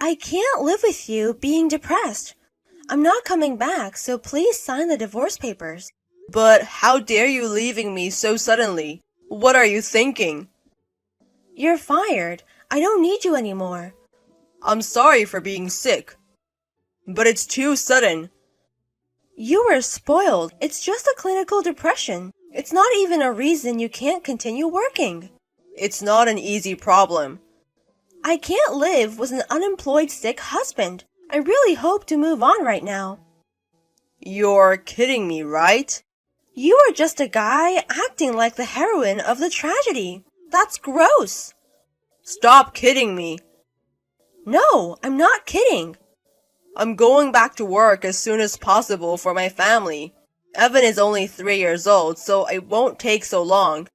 I can't live with you being depressed. I'm not coming back, so please sign the divorce papers. But how dare you leaving me so suddenly? What are you thinking? You're fired. I don't need you anymore. I'm sorry for being sick. But it's too sudden. You were spoiled. It's just a clinical depression. It's not even a reason you can't continue working. It's not an easy problem. I can't live with an unemployed sick husband. I really hope to move on right now. You're kidding me, right? You are just a guy acting like the heroine of the tragedy. That's gross. Stop kidding me. No, I'm not kidding. I'm going back to work as soon as possible for my family. Evan is only 3 years old, so it won't take so long.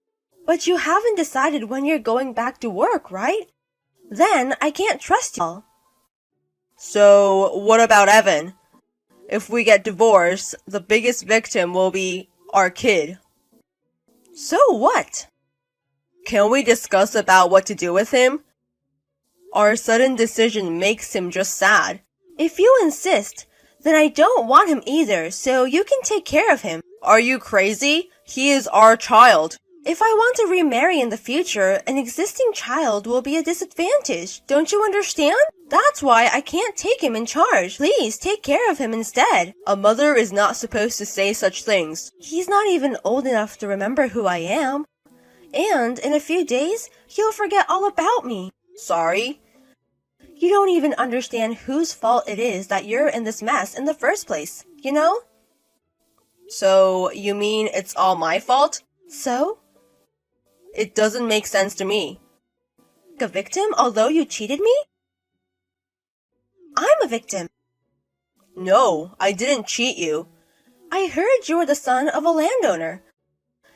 But you haven't decided when you're going back to work, right? Then I can't trust you. So, what about Evan? If we get divorced, the biggest victim will be our kid. So what? Can we discuss about what to do with him? Our sudden decision makes him just sad. If you insist, then I don't want him either, so you can take care of him. Are you crazy? He is our child. If I want to remarry in the future, an existing child will be a disadvantage. Don't you understand? That's why I can't take him in charge. Please take care of him instead. A mother is not supposed to say such things. He's not even old enough to remember who I am. And in a few days, he'll forget all about me. Sorry? You don't even understand whose fault it is that you're in this mess in the first place, you know? So, you mean it's all my fault? So? It doesn't make sense to me. A victim, although you cheated me? I'm a victim. No, I didn't cheat you. I heard you were the son of a landowner.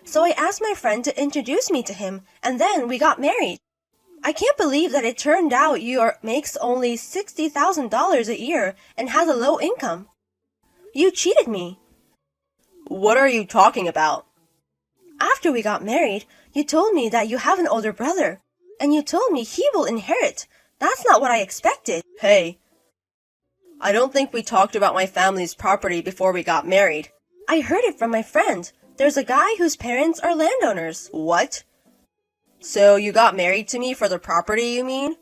So I asked my friend to introduce me to him, and then we got married. I can't believe that it turned out makes only $60,000 a year and has a low income. You cheated me. What are you talking about? After we got married, you told me that you have an older brother, and you told me he will inherit. That's not what I expected. Hey, I don't think we talked about my family's property before we got married. I heard it from my friend. There's a guy whose parents are landowners. What? So you got married to me for the property, you mean?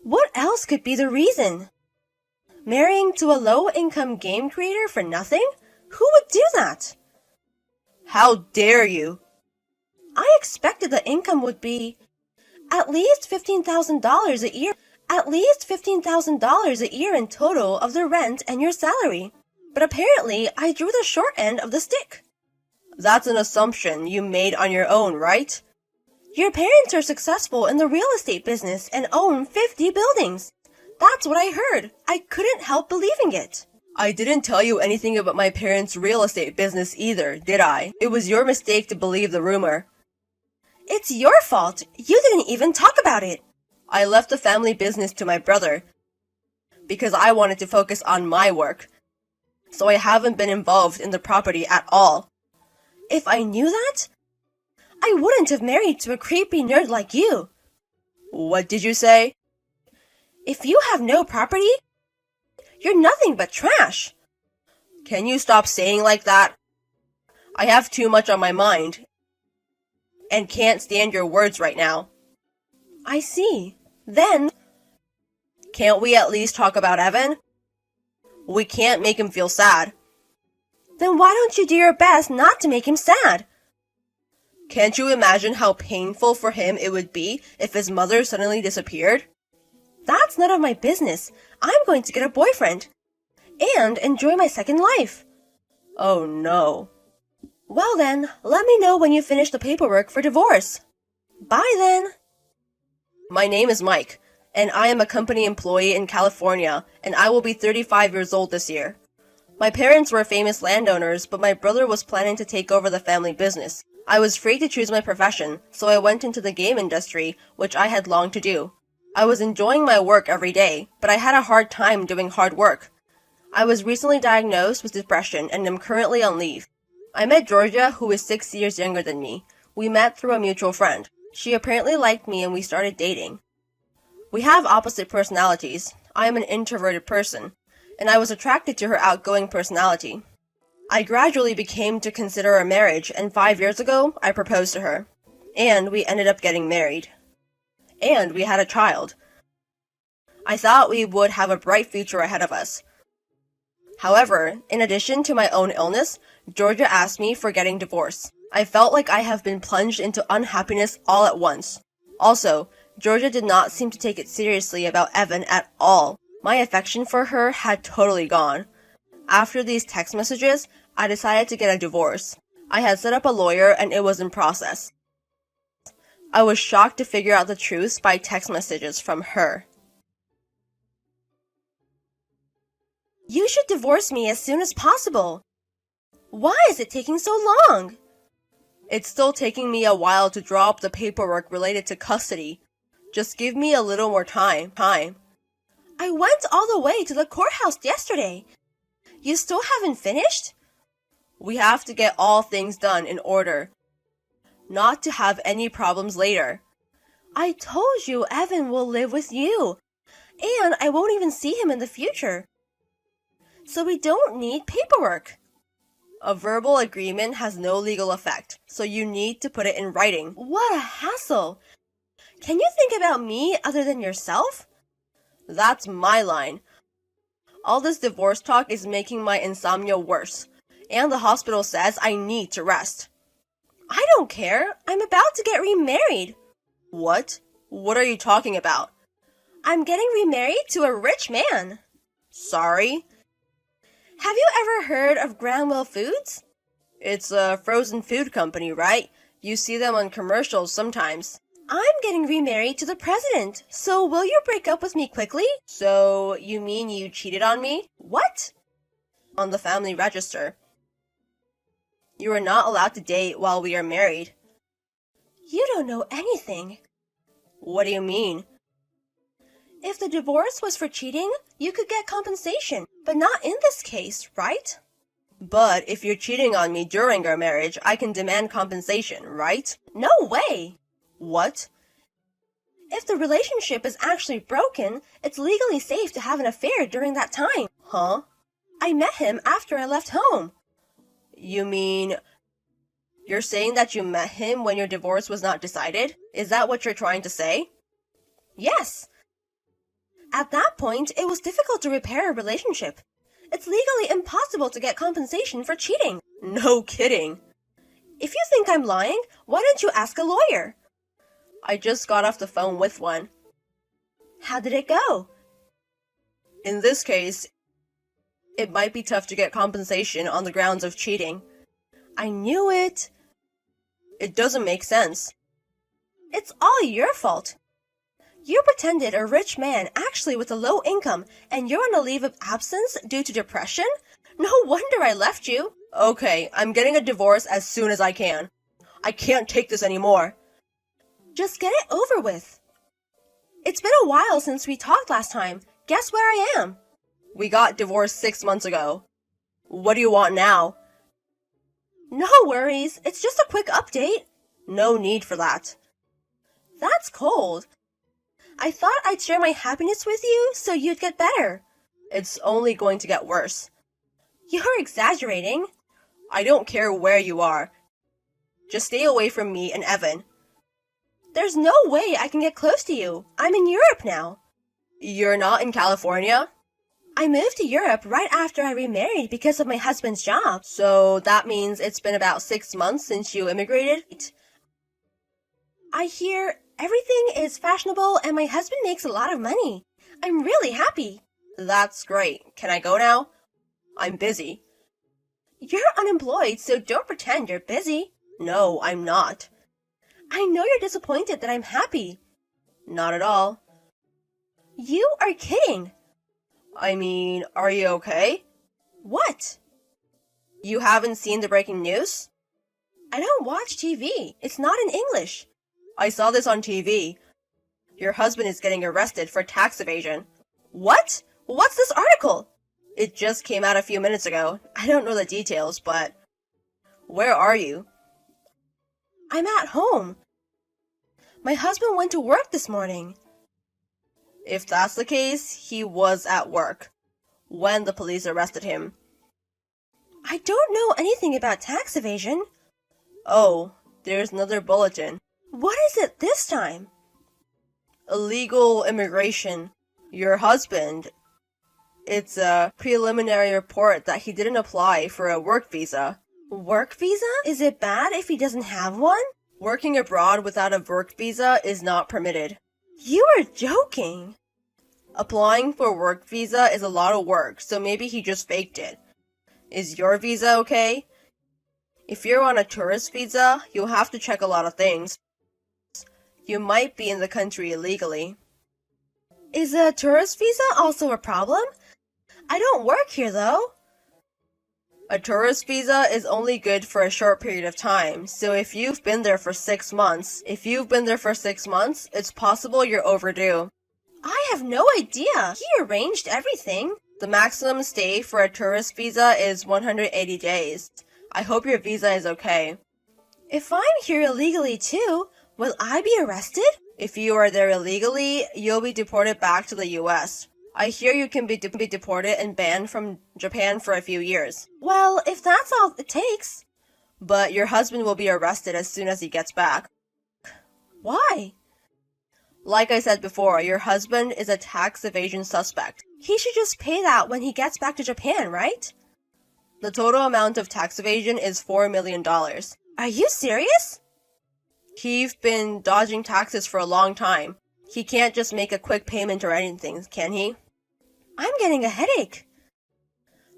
What else could be the reason? Marrying to a low-income game creator for nothing? Who would do that? How dare you? I expected the income would be at least $15,000 a year. At least $15,000 a year in total of the rent and your salary. But apparently, I drew the short end of the stick. That's an assumption you made on your own, right? Your parents are successful in the real estate business and own 50 buildings. That's what I heard. I couldn't help believing it. I didn't tell you anything about my parents' real estate business either, did I? It was your mistake to believe the rumor. It's your fault. You didn't even talk about it. I left the family business to my brother because I wanted to focus on my work. So I haven't been involved in the property at all. If I knew that, I wouldn't have married to a creepy nerd like you. What did you say? If you have no property, you're nothing but trash. Can you stop saying like that? I have too much on my mind and can't stand your words right now. I see. Then, can't we at least talk about Evan? We can't make him feel sad. Then why don't you do your best not to make him sad? Can't you imagine how painful for him it would be if his mother suddenly disappeared? That's none of my business. I'm going to get a boyfriend and enjoy my second life. Oh no. Well then, let me know when you finish the paperwork for divorce. Bye then. My name is Mike, and I am a company employee in California, and I will be 35 years old this year. My parents were famous landowners, but my brother was planning to take over the family business. I was free to choose my profession, so I went into the game industry, which I had longed to do. I was enjoying my work every day, but I had a hard time doing hard work. I was recently diagnosed with depression and am currently on leave. I met Georgia, who is 6 years younger than me. We met through a mutual friend. She apparently liked me and we started dating. We have opposite personalities. I am an introverted person, and I was attracted to her outgoing personality. I gradually became to consider a marriage, and 5 years ago, I proposed to her. And we ended up getting married. And we had a child. I thought we would have a bright future ahead of us. However, in addition to my own illness, Georgia asked me for getting divorced. I felt like I have been plunged into unhappiness all at once. Also, Georgia did not seem to take it seriously about Evan at all. My affection for her had totally gone. After these text messages, I decided to get a divorce. I had set up a lawyer and it was in process. I was shocked to figure out the truth by text messages from her. You should divorce me as soon as possible. Why is it taking so long? It's still taking me a while to draw up the paperwork related to custody. Just give me a little more time. I went all the way to the courthouse yesterday. You still haven't finished? We have to get all things done in order, not to have any problems later. I told you Evan will live with you, and I won't even see him in the future. So we don't need paperwork. A verbal agreement has no legal effect, so you need to put it in writing. What a hassle! Can you think about me other than yourself? That's my line. All this divorce talk is making my insomnia worse, and the hospital says I need to rest. I don't care. I'm about to get remarried. What? What are you talking about? I'm getting remarried to a rich man. Sorry? Have you ever heard of Granwell Foods? It's a frozen food company, right? You see them on commercials sometimes. I'm getting remarried to the president, so will you break up with me quickly? So, you mean you cheated on me? What? On the family register. You are not allowed to date while we are married. You don't know anything. What do you mean? If the divorce was for cheating, you could get compensation, but not in this case, right? But if you're cheating on me during our marriage, I can demand compensation, right? No way! What? If the relationship is actually broken, it's legally safe to have an affair during that time. Huh? I met him after I left home. You mean, you're saying that you met him when your divorce was not decided? Is that what you're trying to say? Yes. At that point, it was difficult to repair a relationship. It's legally impossible to get compensation for cheating. No kidding. If you think I'm lying, why don't you ask a lawyer? I just got off the phone with one. How did it go? In this case, it might be tough to get compensation on the grounds of cheating. I knew it. It doesn't make sense. It's all your fault. You pretended a rich man actually with a low income, and you're on a leave of absence due to depression? No wonder I left you. Okay, I'm getting a divorce as soon as I can. I can't take this anymore. Just get it over with. It's been a while since we talked last time. Guess where I am? We got divorced 6 months ago. What do you want now? No worries. It's just a quick update. No need for that. That's cold. I thought I'd share my happiness with you so you'd get better. It's only going to get worse. You're exaggerating. I don't care where you are. Just stay away from me and Evan. There's no way I can get close to you. I'm in Europe now. You're not in California? I moved to Europe right after I remarried because of my husband's job. So that means it's been about 6 months since you immigrated? I hear everything is fashionable and my husband makes a lot of money. I'm really happy. That's great. Can I go now? I'm busy. You're unemployed, so don't pretend you're busy. No, I'm not. I know you're disappointed that I'm happy. Not at all. You are kidding. I mean, are you okay? What? You haven't seen the breaking news? I don't watch TV. It's not in English. I saw this on TV. Your husband is getting arrested for tax evasion. What? What's this article? It just came out a few minutes ago. I don't know the details, but... Where are you? I'm at home. My husband went to work this morning. If that's the case, he was at work when the police arrested him. I don't know anything about tax evasion. Oh, there's another bulletin. What is it this time? Illegal immigration. Your husband. It's a preliminary report that he didn't apply for a work visa. Work visa? Is it bad if he doesn't have one? Working abroad without a work visa is not permitted. You are joking. Applying for a work visa is a lot of work, so maybe he just faked it. Is your visa okay? If you're on a tourist visa, you'll have to check a lot of things. You might be in the country illegally. Is a tourist visa also a problem? I don't work here though. A tourist visa is only good for a short period of time, so if you've been there for 6 months, it's possible you're overdue. I have no idea. He arranged everything. The maximum stay for a tourist visa is 180 days. I hope your visa is okay. If I'm here illegally too, will I be arrested? If you are there illegally, you'll be deported back to the US. I hear you can be deported and banned from Japan for a few years. Well, if that's all it takes. But your husband will be arrested as soon as he gets back. Why? Like I said before, your husband is a tax evasion suspect. He should just pay that when he gets back to Japan, right? The total amount of tax evasion is $4 million. Are you serious? He's been dodging taxes for a long time. He can't just make a quick payment or anything, can he? I'm getting a headache.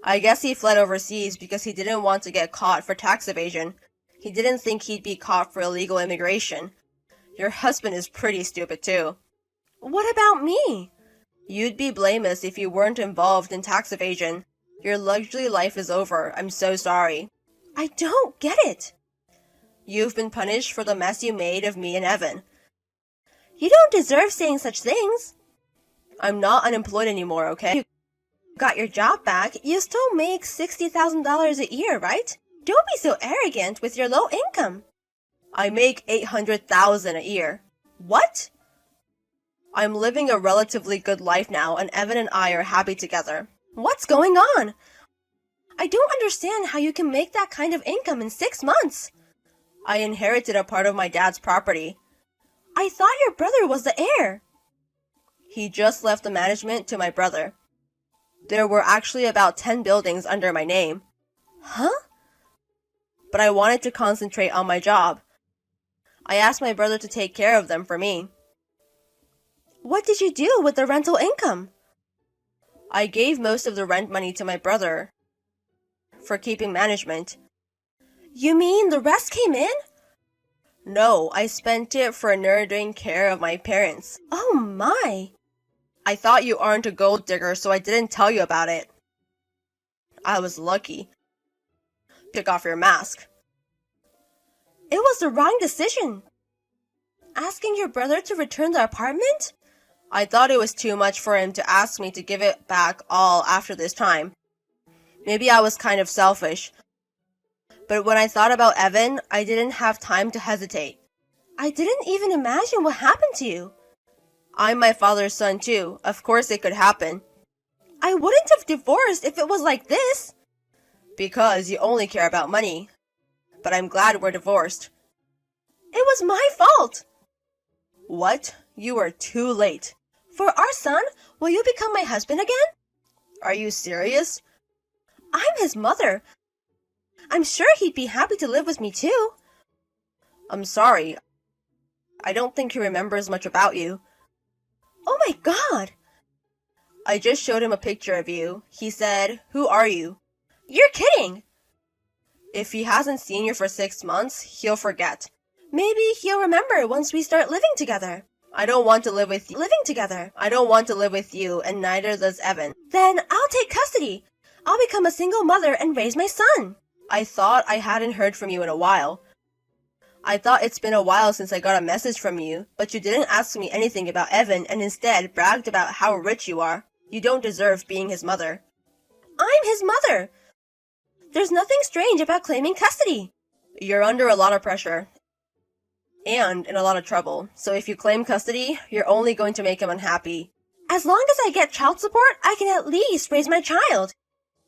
I guess he fled overseas because he didn't want to get caught for tax evasion. He didn't think he'd be caught for illegal immigration. Your husband is pretty stupid too. What about me? You'd be blameless if you weren't involved in tax evasion. Your luxury life is over. I'm so sorry. I don't get it. You've been punished for the mess you made of me and Evan. You don't deserve saying such things. I'm not unemployed anymore, okay? You got your job back. You still make $60,000 a year, right? Don't be so arrogant with your low income. I make $800,000 a year. What? I'm living a relatively good life now, and Evan and I are happy together. What's going on? I don't understand how you can make that kind of income in 6 months. I inherited a part of my dad's property. I thought your brother was the heir. He just left the management to my brother. There were actually about 10 buildings under my name. Huh? But I wanted to concentrate on my job. I asked my brother to take care of them for me. What did you do with the rental income? I gave most of the rent money to my brother for keeping management. You mean the rest came in? No, I spent it for nurturing care of my parents. Oh my. I thought you aren't a gold digger, so I didn't tell you about it. I was lucky. Take off your mask. It was the wrong decision. Asking your brother to return the apartment? I thought it was too much for him to ask me to give it back all after this time. Maybe I was kind of selfish. But when I thought about Evan, I didn't have time to hesitate. I didn't even imagine what happened to you. I'm my father's son too. Of course it could happen. I wouldn't have divorced if it was like this. Because you only care about money. But I'm glad we're divorced. It was my fault. What? You are too late. For our son, will you become my husband again? Are you serious? I'm his mother. I'm sure he'd be happy to live with me too. I'm sorry. I don't think he remembers much about you. Oh my God! I just showed him a picture of you. He said, "Who are you?" You're kidding! If he hasn't seen you for 6 months, he'll forget. Maybe he'll remember once we start living together. I don't want to live with you. Living together. I don't want to live with you, and neither does Evan. Then I'll take custody. I'll become a single mother and raise my son. I thought I hadn't heard from you in a while. I thought it's been a while since I got a message from you, but you didn't ask me anything about Evan and instead bragged about how rich you are. You don't deserve being his mother. I'm his mother. There's nothing strange about claiming custody. You're under a lot of pressure. And in a lot of trouble. So if you claim custody, you're only going to make him unhappy. As long as I get child support, I can at least raise my child.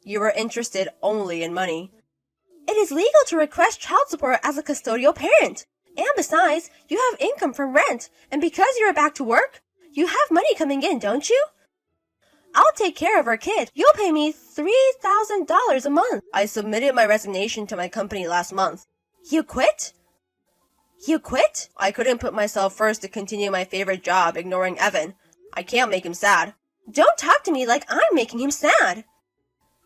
You are interested only in money. It is legal to request child support as a custodial parent. And besides, you have income from rent, and because you're back to work, you have money coming in, don't you? I'll take care of our kid. You'll pay me $3,000 a month. I submitted my resignation to my company last month. You quit? You quit? I couldn't put myself first to continue my favorite job, ignoring Evan. I can't make him sad. Don't talk to me like I'm making him sad.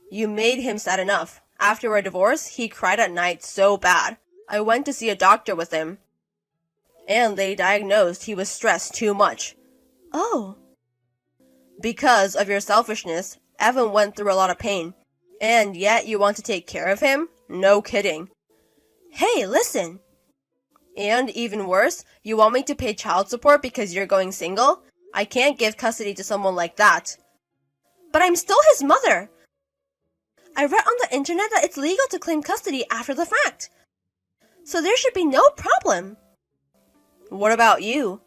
You made him sad enough. After our divorce, he cried at night so bad. I went to see a doctor with him, and they diagnosed he was stressed too much. Oh. Because of your selfishness, Evan went through a lot of pain. And yet you want to take care of him? No kidding. Hey, listen. And even worse, you want me to pay child support because you're going single? I can't give custody to someone like that. But I'm still his mother. I read on the internet that it's legal to claim custody after the fact. So there should be no problem. What about you?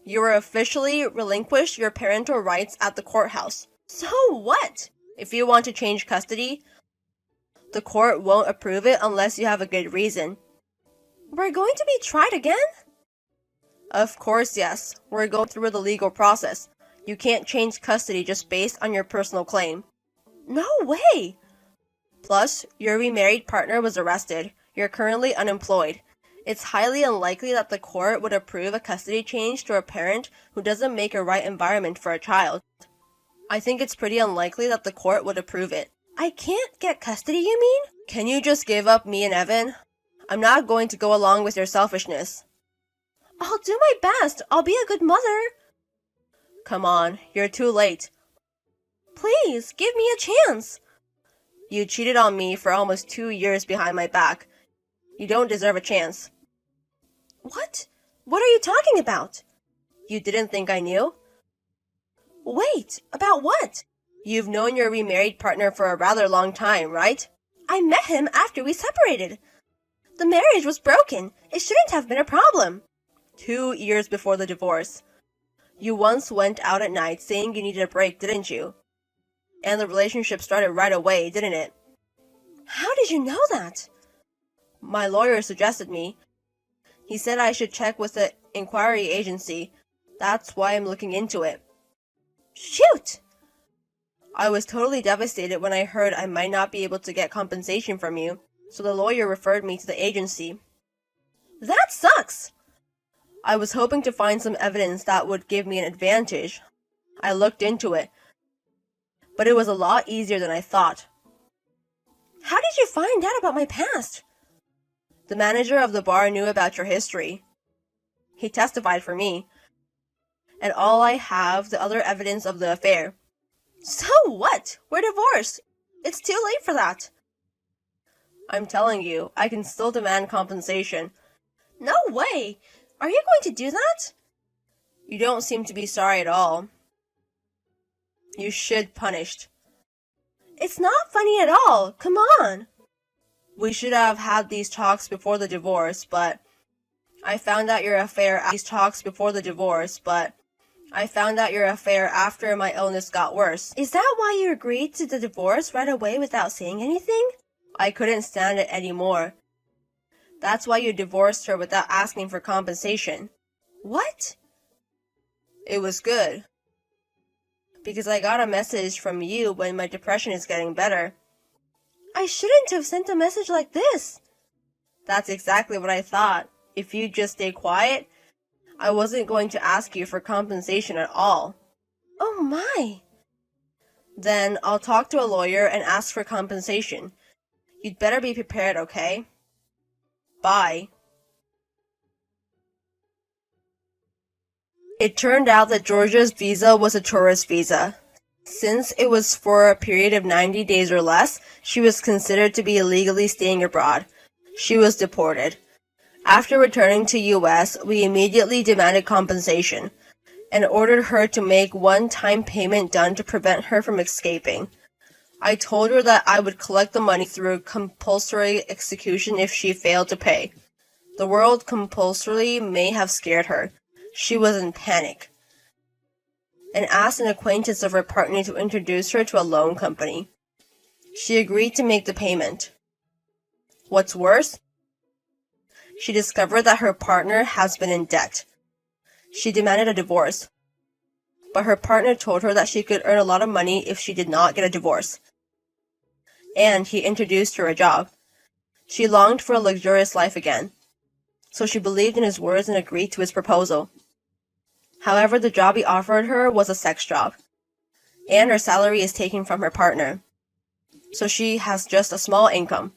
You were officially relinquished your parental rights at the courthouse. So what? If you want to change custody, the court won't approve it unless you have a good reason. We're going to be tried again? Of course, yes. We're going through the legal process. You can't change custody just based on your personal claim. No way! Plus, your remarried partner was arrested. You're currently unemployed. It's highly unlikely that the court would approve a custody change to a parent who doesn't make a right environment for a child. I think it's pretty unlikely that the court would approve it. I can't get custody, you mean? Can you just give up me and Evan? I'm not going to go along with your selfishness. I'll do my best. I'll be a good mother. Come on, you're too late. Please, give me a chance. You cheated on me for almost 2 years behind my back. You don't deserve a chance. What? What are you talking about? You didn't think I knew? Wait, about what? You've known your remarried partner for a rather long time, right? I met him after we separated. The marriage was broken. It shouldn't have been a problem. 2 years before the divorce. You once went out at night saying you needed a break, didn't you? And the relationship started right away, didn't it? How did you know that? My lawyer suggested me. He said I should check with the inquiry agency. That's why I'm looking into it. Shoot! I was totally devastated when I heard I might not be able to get compensation from you, so the lawyer referred me to the agency. That sucks! I was hoping to find some evidence that would give me an advantage. I looked into it, but it was a lot easier than I thought. How did you find out about my past? The manager of the bar knew about your history. He testified for me. And all I have, the other evidence of the affair. So what? We're divorced. It's too late for that. I'm telling you, I can still demand compensation. No way! Are you going to do that? You don't seem to be sorry at all. You should punished. It's not funny at all. Come on. We should have had these talks before the divorce, but I found out your affair after my illness got worse. Is that why you agreed to the divorce right away without saying anything? I couldn't stand it anymore. That's why you divorced her without asking for compensation. What? It was good. Because I got a message from you when my depression is getting better. I shouldn't have sent a message like this. That's exactly what I thought. If you'd just stay quiet, I wasn't going to ask you for compensation at all. Oh my. Then I'll talk to a lawyer and ask for compensation. You'd better be prepared, okay? Bye. It turned out that Georgia's visa was a tourist visa. Since it was for a period of 90 days or less, she was considered to be illegally staying abroad. She was deported. After returning to US, we immediately demanded compensation and ordered her to make one-time payment done to prevent her from escaping. I told her that I would collect the money through compulsory execution if she failed to pay. The word compulsory may have scared her. She was in panic. and asked an acquaintance of her partner to introduce her to a loan company. She agreed to make the payment. What's worse, she discovered that her partner has been in debt. She demanded a divorce, but her partner told her that she could earn a lot of money if she did not get a divorce. And he introduced her a job. She longed for a luxurious life again, so she believed in his words and agreed to his proposal. However, the job he offered her was a sex job, and her salary is taken from her partner, so she has just a small income.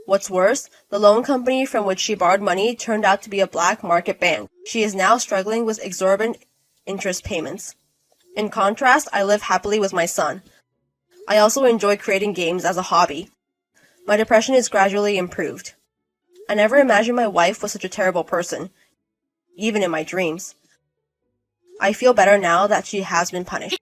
What's worse, the loan company from which she borrowed money turned out to be a black market bank. She is now struggling with exorbitant interest payments. In contrast, I live happily with my son. I also enjoy creating games as a hobby. My depression is gradually improved. I never imagined my wife was such a terrible person, even in my dreams. I feel better now that she has been punished.